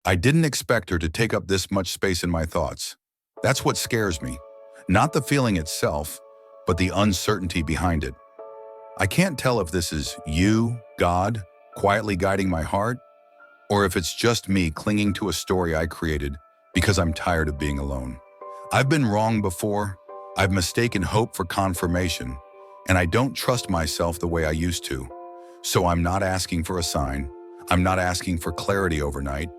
I didn't expect her to take up this much space in my thoughts. That's what scares me. Not the feeling itself, but the uncertainty behind it. I can't tell if this is you, God, quietly guiding my heart, or if it's just me clinging to a story I created because I'm tired of being alone. I've been wrong before. I've mistaken hope for confirmation, and I don't trust myself the way I used to. So I'm not asking for a sign. I'm not asking for clarity overnight.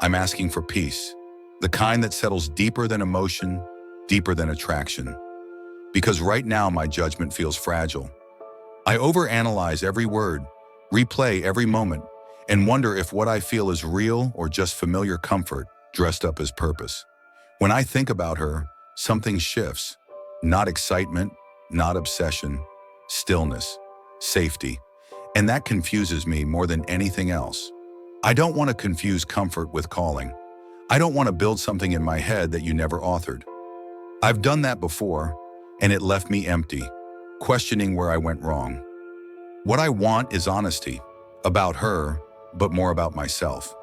I'm asking for peace, the kind that settles deeper than emotion, deeper than attraction. Because right now my judgment feels fragile. I overanalyze every word, replay every moment, and wonder if what I feel is real or just familiar comfort dressed up as purpose. When I think about her, something shifts. Not excitement, not obsession, stillness, safety. And that confuses me more than anything else. I don't want to confuse comfort with calling. I don't want to build something in my head that you never authored. I've done that before, and it left me empty, questioning where I went wrong. What I want is honesty, about her, but more about myself.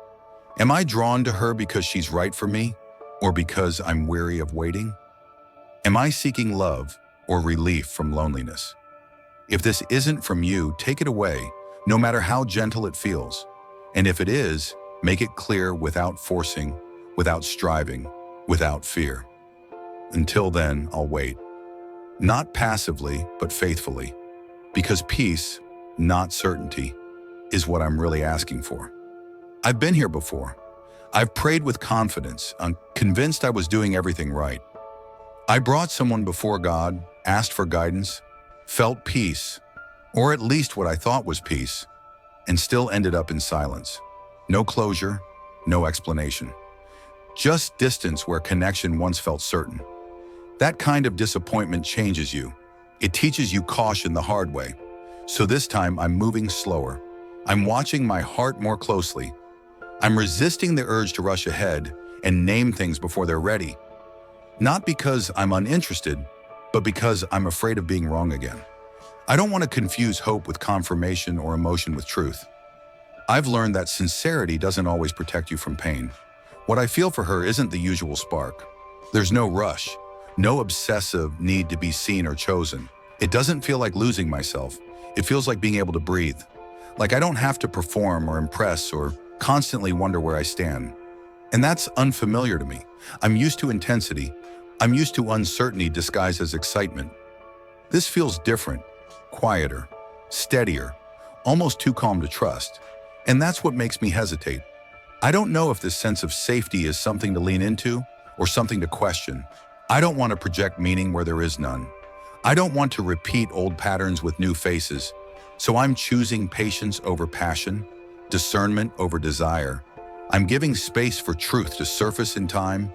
Am I drawn to her because she's right for me, or because I'm weary of waiting? Am I seeking love or relief from loneliness? If this isn't from you, take it away, no matter how gentle it feels. And if it is, make it clear without forcing, without striving, without fear. Until then, I'll wait. Not passively, but faithfully. Because peace, not certainty, is what I'm really asking for. I've been here before. I've prayed with confidence, convinced I was doing everything right. I brought someone before God, asked for guidance, felt peace, or at least what I thought was peace, and still ended up in silence. No closure, no explanation. Just distance where connection once felt certain. That kind of disappointment changes you. It teaches you caution the hard way. So this time I'm moving slower. I'm watching my heart more closely. I'm resisting the urge to rush ahead and name things before they're ready. Not because I'm uninterested, but because I'm afraid of being wrong again. I don't want to confuse hope with confirmation or emotion with truth. I've learned that sincerity doesn't always protect you from pain. What I feel for her isn't the usual spark. There's no rush, no obsessive need to be seen or chosen. It doesn't feel like losing myself. It feels like being able to breathe. Like I don't have to perform or impress or constantly wonder where I stand. And that's unfamiliar to me. I'm used to intensity. I'm used to uncertainty disguised as excitement. This feels different, quieter, steadier, almost too calm to trust. And that's what makes me hesitate. I don't know if this sense of safety is something to lean into or something to question. I don't want to project meaning where there is none. I don't want to repeat old patterns with new faces. So I'm choosing patience over passion, discernment over desire. I'm giving space for truth to surface in time,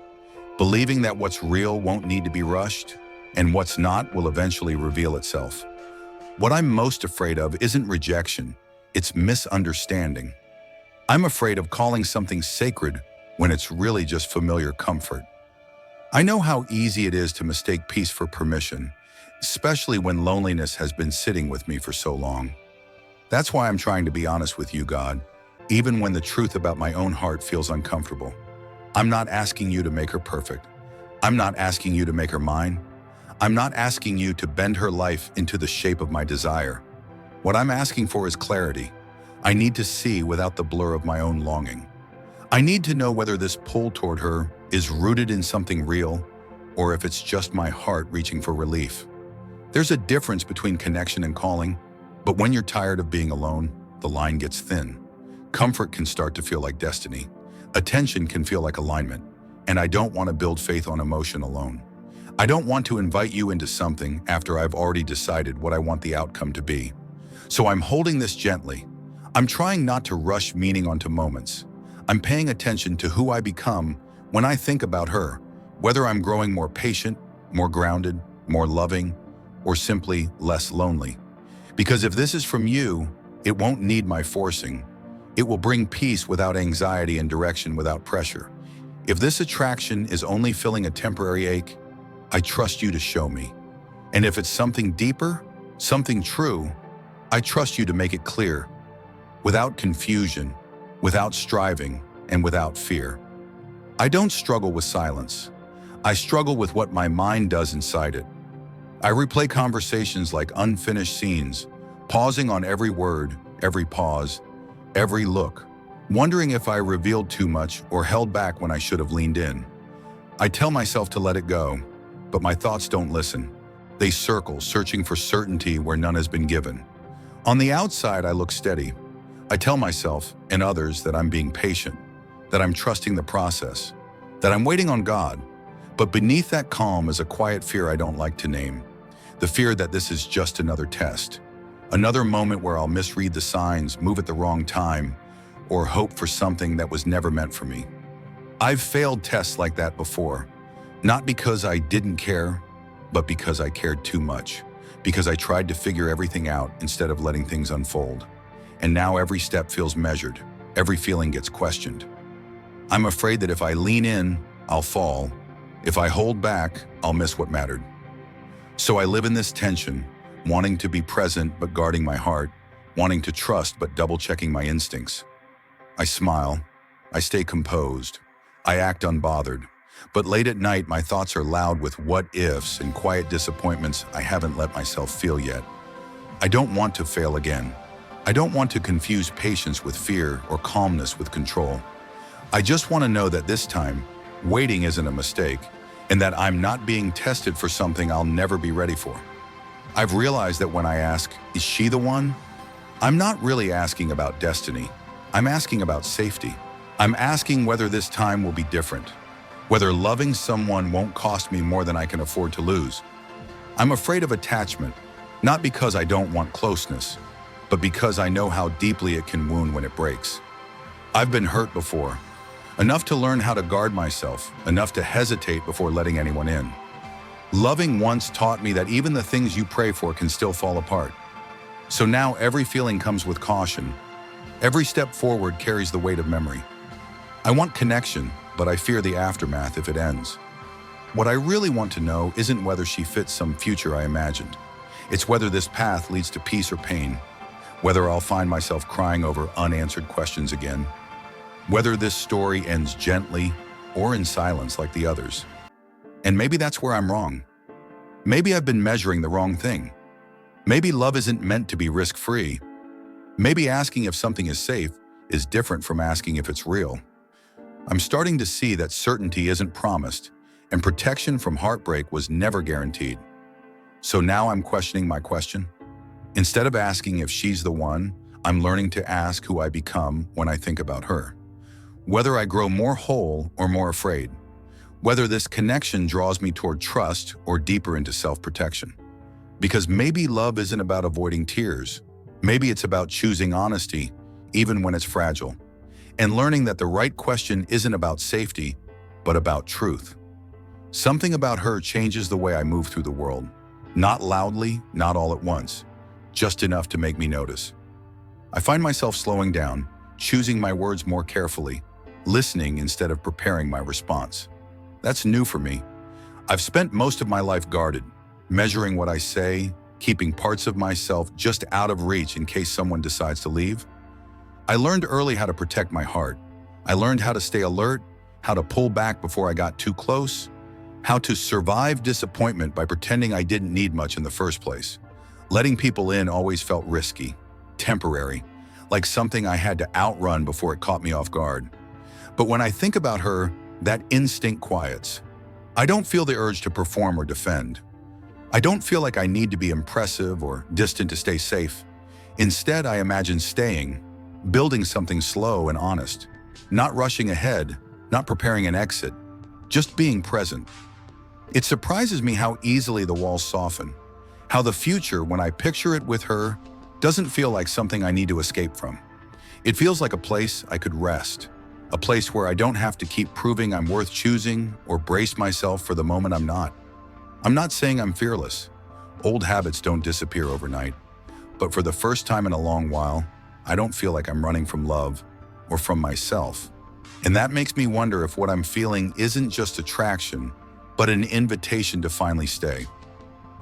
believing that what's real won't need to be rushed, and what's not will eventually reveal itself. What I'm most afraid of isn't rejection, it's misunderstanding. I'm afraid of calling something sacred when it's really just familiar comfort. I know how easy it is to mistake peace for permission, especially when loneliness has been sitting with me for so long. That's why I'm trying to be honest with you, God, even when the truth about my own heart feels uncomfortable. I'm not asking you to make her perfect. I'm not asking you to make her mine. I'm not asking you to bend her life into the shape of my desire. What I'm asking for is clarity. I need to see without the blur of my own longing. I need to know whether this pull toward her is rooted in something real or if it's just my heart reaching for relief. There's a difference between connection and calling, but when you're tired of being alone, the line gets thin. Comfort can start to feel like destiny. Attention can feel like alignment. And I don't want to build faith on emotion alone. I don't want to invite you into something after I've already decided what I want the outcome to be. So I'm holding this gently. I'm trying not to rush meaning onto moments. I'm paying attention to who I become when I think about her, whether I'm growing more patient, more grounded, more loving, or simply less lonely. Because if this is from you, it won't need my forcing. It will bring peace without anxiety and direction without pressure. If this attraction is only filling a temporary ache, I trust you to show me. And if it's something deeper, something true, I trust you to make it clear, without confusion, without striving, and without fear. I don't struggle with silence. I struggle with what my mind does inside it. I replay conversations like unfinished scenes, pausing on every word, every pause, every look, wondering if I revealed too much or held back when I should have leaned in. I tell myself to let it go, but my thoughts don't listen. They circle, searching for certainty where none has been given. On the outside, I look steady. I tell myself and others that I'm being patient, that I'm trusting the process, that I'm waiting on God. But beneath that calm is a quiet fear I don't like to name. The fear that this is just another test. Another moment where I'll misread the signs, move at the wrong time, or hope for something that was never meant for me. I've failed tests like that before, not because I didn't care, but because I cared too much, because I tried to figure everything out instead of letting things unfold. And now every step feels measured, every feeling gets questioned. I'm afraid that if I lean in, I'll fall. If I hold back, I'll miss what mattered. So I live in this tension, wanting to be present but guarding my heart, wanting to trust but double-checking my instincts. I smile, I stay composed, I act unbothered. But late at night, my thoughts are loud with what-ifs and quiet disappointments I haven't let myself feel yet. I don't want to fail again. I don't want to confuse patience with fear or calmness with control. I just want to know that this time, waiting isn't a mistake, and that I'm not being tested for something I'll never be ready for. I've realized that when I ask, is she the one? I'm not really asking about destiny. I'm asking about safety. I'm asking whether this time will be different, whether loving someone won't cost me more than I can afford to lose. I'm afraid of attachment, not because I don't want closeness, but because I know how deeply it can wound when it breaks. I've been hurt before, enough to learn how to guard myself, enough to hesitate before letting anyone in. Loving once taught me that even the things you pray for can still fall apart. So now every feeling comes with caution. Every step forward carries the weight of memory. I want connection, but I fear the aftermath if it ends. What I really want to know isn't whether she fits some future I imagined. It's whether this path leads to peace or pain, whether I'll find myself crying over unanswered questions again, whether this story ends gently or in silence like the others. And maybe that's where I'm wrong. Maybe I've been measuring the wrong thing. Maybe love isn't meant to be risk-free. Maybe asking if something is safe is different from asking if it's real. I'm starting to see that certainty isn't promised, and protection from heartbreak was never guaranteed. So now I'm questioning my question. Instead of asking if she's the one, I'm learning to ask who I become when I think about her. Whether I grow more whole or more afraid. Whether this connection draws me toward trust or deeper into self-protection. Because maybe love isn't about avoiding tears. Maybe it's about choosing honesty, even when it's fragile. And learning that the right question isn't about safety, but about truth. Something about her changes the way I move through the world. Not loudly, not all at once. Just enough to make me notice. I find myself slowing down, choosing my words more carefully, listening instead of preparing my response. That's new for me. I've spent most of my life guarded, measuring what I say, keeping parts of myself just out of reach in case someone decides to leave. I learned early how to protect my heart. I learned how to stay alert, how to pull back before I got too close, how to survive disappointment by pretending I didn't need much in the first place. Letting people in always felt risky, temporary, like something I had to outrun before it caught me off guard. But when I think about her, that instinct quiets. I don't feel the urge to perform or defend. I don't feel like I need to be impressive or distant to stay safe. Instead, I imagine staying, building something slow and honest, not rushing ahead, not preparing an exit, just being present. It surprises me how easily the walls soften, how the future, when I picture it with her, doesn't feel like something I need to escape from. It feels like a place I could rest, a place where I don't have to keep proving I'm worth choosing or brace myself for the moment I'm not. I'm not saying I'm fearless. Old habits don't disappear overnight. But for the first time in a long while, I don't feel like I'm running from love or from myself. And that makes me wonder if what I'm feeling isn't just attraction, but an invitation to finally stay.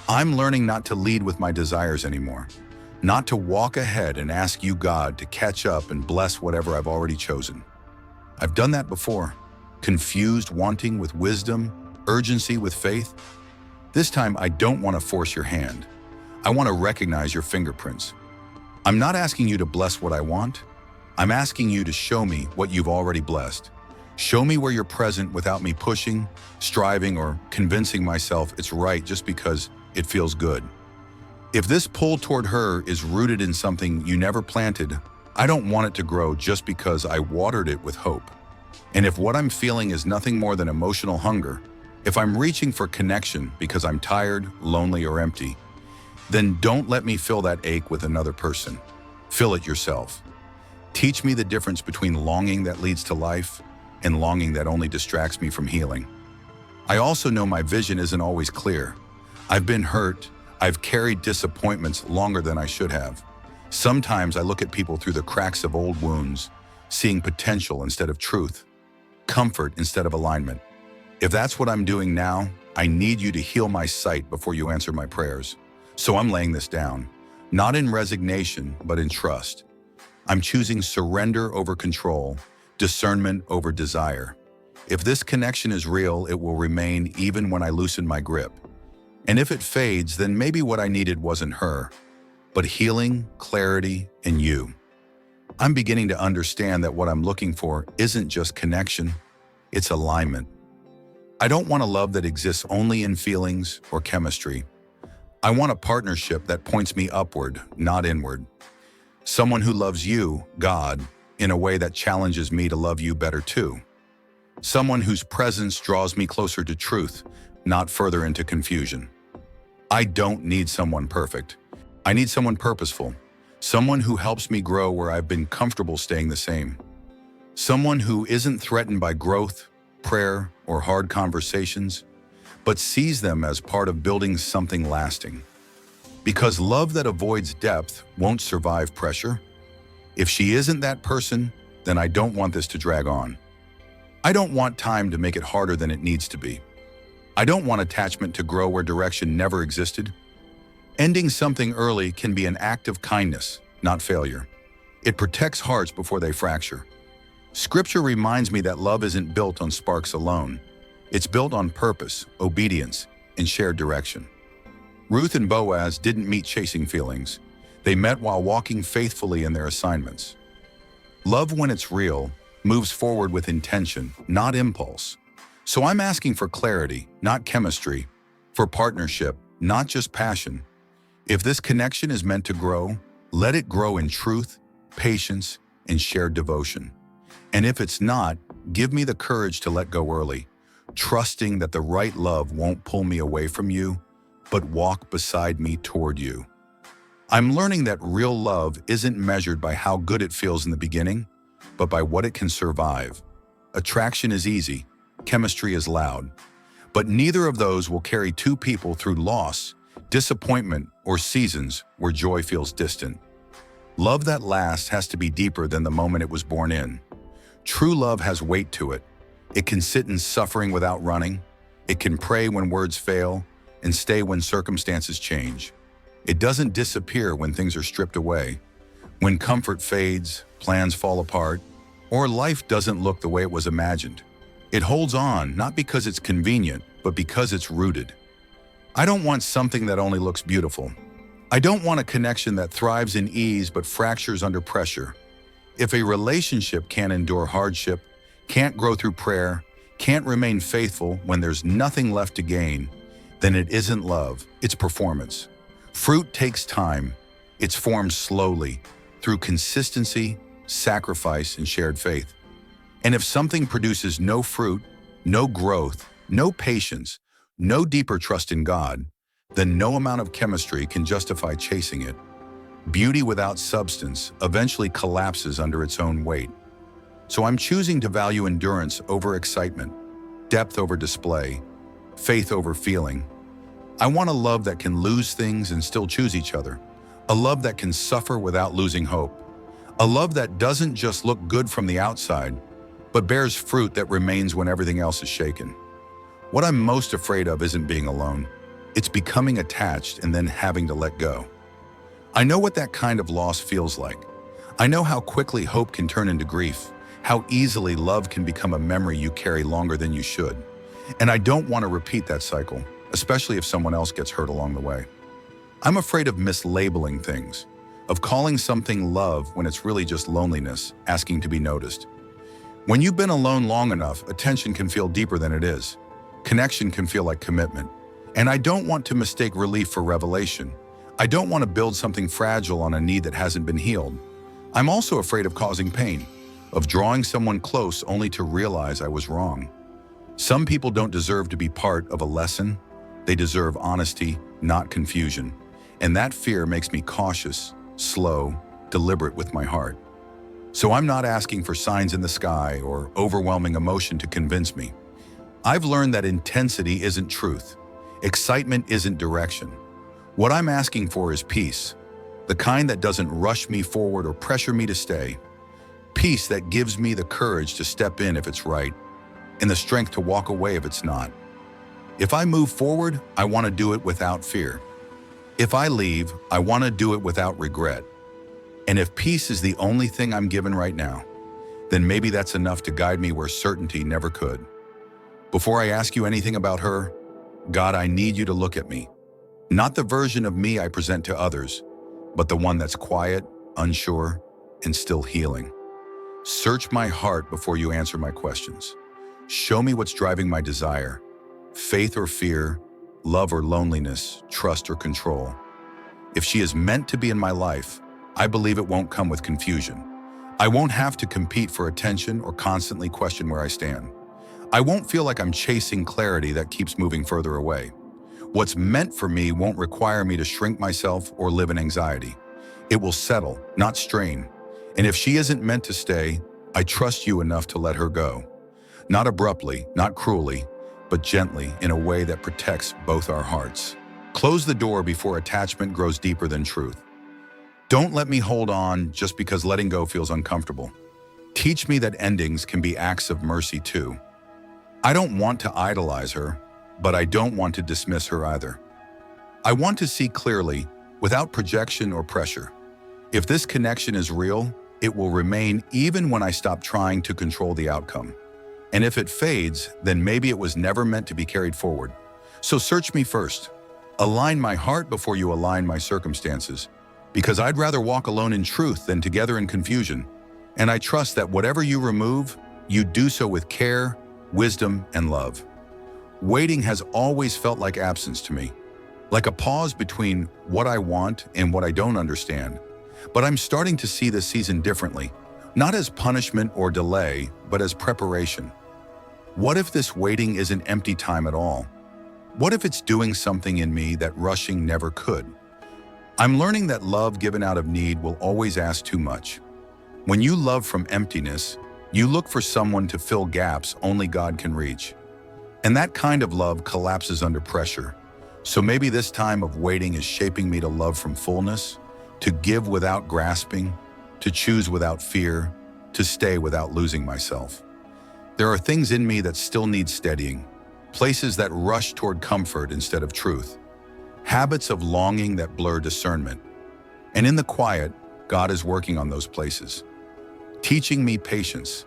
I'm learning not to lead with my desires anymore, not to walk ahead and ask you, God, to catch up and bless whatever I've already chosen. I've done that before. Confused wanting with wisdom, urgency with faith. This time, I don't want to force your hand. I want to recognize your fingerprints. I'm not asking you to bless what I want. I'm asking you to show me what you've already blessed. Show me where you're present without me pushing, striving, or convincing myself it's right just because it feels good. If this pull toward her is rooted in something you never planted, I don't want it to grow just because I watered it with hope. And if what I'm feeling is nothing more than emotional hunger, if I'm reaching for connection because I'm tired, lonely, or empty, then don't let me fill that ache with another person. Fill it yourself. Teach me the difference between longing that leads to life and longing that only distracts me from healing. I also know my vision isn't always clear. I've been hurt. I've carried disappointments longer than I should have. Sometimes I look at people through the cracks of old wounds, seeing potential instead of truth, comfort instead of alignment. If that's what I'm doing now, I need you to heal my sight before you answer my prayers. So I'm laying this down, not in resignation, but in trust. I'm choosing surrender over control, discernment over desire. If this connection is real, it will remain even when I loosen my grip. And if it fades, then maybe what I needed wasn't her, but healing, clarity, and you. I'm beginning to understand that what I'm looking for isn't just connection, it's alignment. I don't want a love that exists only in feelings or chemistry. I want a partnership that points me upward, not inward. Someone who loves you, God, in a way that challenges me to love you better too. Someone whose presence draws me closer to truth, not further into confusion. I don't need someone perfect. I need someone purposeful. Someone who helps me grow where I've been comfortable staying the same. Someone who isn't threatened by growth, prayer, or hard conversations, but sees them as part of building something lasting. Because love that avoids depth won't survive pressure. If she isn't that person, then I don't want this to drag on. I don't want time to make it harder than it needs to be. I don't want attachment to grow where direction never existed. Ending something early can be an act of kindness, not failure. It protects hearts before they fracture. Scripture reminds me that love isn't built on sparks alone. It's built on purpose, obedience, and shared direction. Ruth and Boaz didn't meet chasing feelings. They met while walking faithfully in their assignments. Love, when it's real, moves forward with intention, not impulse. So I'm asking for clarity, not chemistry, for partnership, not just passion. If this connection is meant to grow, let it grow in truth, patience, and shared devotion. And if it's not, give me the courage to let go early, trusting that the right love won't pull me away from you, but walk beside me toward you. I'm learning that real love isn't measured by how good it feels in the beginning, but by what it can survive. Attraction is easy, chemistry is loud, but neither of those will carry two people through loss, disappointment, or seasons where joy feels distant. Love that lasts has to be deeper than the moment it was born in. True love has weight to it. It can sit in suffering without running. It can pray when words fail and stay when circumstances change. It doesn't disappear when things are stripped away, when comfort fades, plans fall apart, or life doesn't look the way it was imagined. It holds on, not because it's convenient, but because it's rooted. I don't want something that only looks beautiful. I don't want a connection that thrives in ease but fractures under pressure. If a relationship can't endure hardship, can't grow through prayer, can't remain faithful when there's nothing left to gain, then it isn't love, it's performance. Fruit takes time. It's formed slowly, through consistency, sacrifice, and shared faith. And if something produces no fruit, no growth, no patience, no deeper trust in God, then no amount of chemistry can justify chasing it. Beauty without substance eventually collapses under its own weight. So I'm choosing to value endurance over excitement, depth over display, faith over feeling. I want a love that can lose things and still choose each other. A love that can suffer without losing hope. A love that doesn't just look good from the outside, but bears fruit that remains when everything else is shaken. What I'm most afraid of isn't being alone. It's becoming attached and then having to let go. I know what that kind of loss feels like. I know how quickly hope can turn into grief, how easily love can become a memory you carry longer than you should. And I don't want to repeat that cycle, especially if someone else gets hurt along the way. I'm afraid of mislabeling things, of calling something love when it's really just loneliness, asking to be noticed. When you've been alone long enough, attention can feel deeper than it is. Connection can feel like commitment. And I don't want to mistake relief for revelation. I don't want to build something fragile on a need that hasn't been healed. I'm also afraid of causing pain, of drawing someone close only to realize I was wrong. Some people don't deserve to be part of a lesson. They deserve honesty, not confusion. And that fear makes me cautious, slow, deliberate with my heart. So I'm not asking for signs in the sky or overwhelming emotion to convince me. I've learned that intensity isn't truth. Excitement isn't direction. What I'm asking for is peace, the kind that doesn't rush me forward or pressure me to stay. Peace that gives me the courage to step in if it's right, and the strength to walk away if it's not. If I move forward, I want to do it without fear. If I leave, I want to do it without regret. And if peace is the only thing I'm given right now, then maybe that's enough to guide me where certainty never could. Before I ask you anything about her, God, I need you to look at me. Not the version of me I present to others, but the one that's quiet, unsure, and still healing. Search my heart before you answer my questions. Show me what's driving my desire, faith or fear, love or loneliness, trust or control. If she is meant to be in my life, I believe it won't come with confusion. I won't have to compete for attention or constantly question where I stand. I won't feel like I'm chasing clarity that keeps moving further away. What's meant for me won't require me to shrink myself or live in anxiety. It will settle, not strain. And if she isn't meant to stay, I trust you enough to let her go. Not abruptly, not cruelly, but gently in a way that protects both our hearts. Close the door before attachment grows deeper than truth. Don't let me hold on just because letting go feels uncomfortable. Teach me that endings can be acts of mercy too. I don't want to idolize her, but I don't want to dismiss her either. I want to see clearly, without projection or pressure. If this connection is real, it will remain even when I stop trying to control the outcome. And if it fades, then maybe it was never meant to be carried forward. So search me first. Align my heart before you align my circumstances, because I'd rather walk alone in truth than together in confusion. And I trust that whatever you remove, you do so with care, wisdom, and love. Waiting has always felt like absence to me, like a pause between what I want and what I don't understand. But I'm starting to see this season differently, not as punishment or delay, but as preparation. What if this waiting isn't empty time at all? What if it's doing something in me that rushing never could? I'm learning that love given out of need will always ask too much. When you love from emptiness, you look for someone to fill gaps only God can reach. And that kind of love collapses under pressure. So maybe this time of waiting is shaping me to love from fullness, to give without grasping, to choose without fear, to stay without losing myself. There are things in me that still need steadying, places that rush toward comfort instead of truth, habits of longing that blur discernment. And in the quiet, God is working on those places, teaching me patience,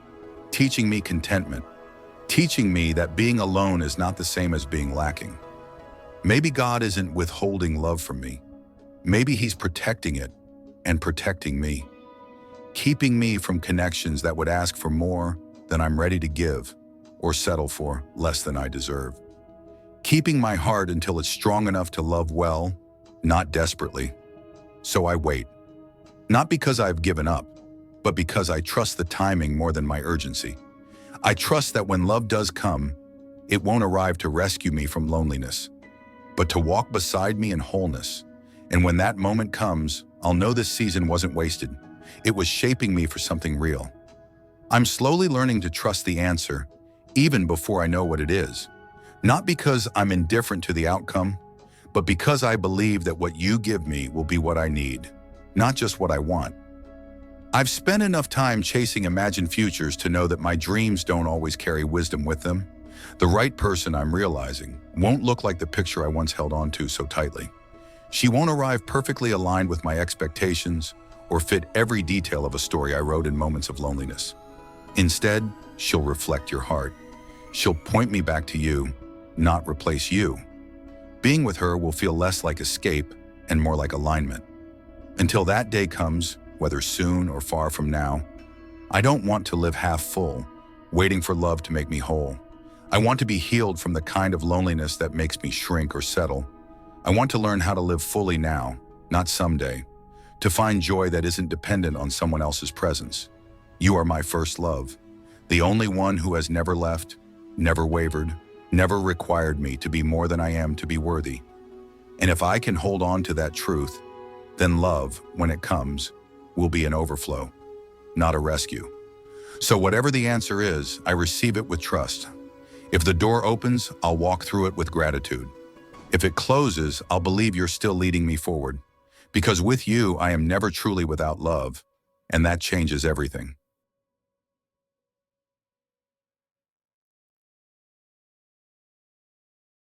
teaching me contentment, teaching me that being alone is not the same as being lacking. Maybe God isn't withholding love from me. Maybe He's protecting it and protecting me, keeping me from connections that would ask for more than I'm ready to give or settle for less than I deserve. Keeping my heart until it's strong enough to love well, not desperately. So I wait, not because I've given up, but because I trust the timing more than my urgency. I trust that when love does come, it won't arrive to rescue me from loneliness, but to walk beside me in wholeness. And when that moment comes, I'll know this season wasn't wasted. It was shaping me for something real. I'm slowly learning to trust the answer, even before I know what it is. Not because I'm indifferent to the outcome, but because I believe that what you give me will be what I need, not just what I want. I've spent enough time chasing imagined futures to know that my dreams don't always carry wisdom with them. The right person, I'm realizing, won't look like the picture I once held on to so tightly. She won't arrive perfectly aligned with my expectations or fit every detail of a story I wrote in moments of loneliness. Instead, she'll reflect your heart. She'll point me back to you, not replace you. Being with her will feel less like escape and more like alignment. Until that day comes, whether soon or far from now, I don't want to live half full, waiting for love to make me whole. I want to be healed from the kind of loneliness that makes me shrink or settle. I want to learn how to live fully now, not someday, to find joy that isn't dependent on someone else's presence. You are my first love, the only one who has never left, never wavered, never required me to be more than I am to be worthy. And if I can hold on to that truth, then love, when it comes, will be an overflow, not a rescue. So whatever the answer is, I receive it with trust. If the door opens, I'll walk through it with gratitude. If it closes, I'll believe you're still leading me forward. Because with you, I am never truly without love, and that changes everything.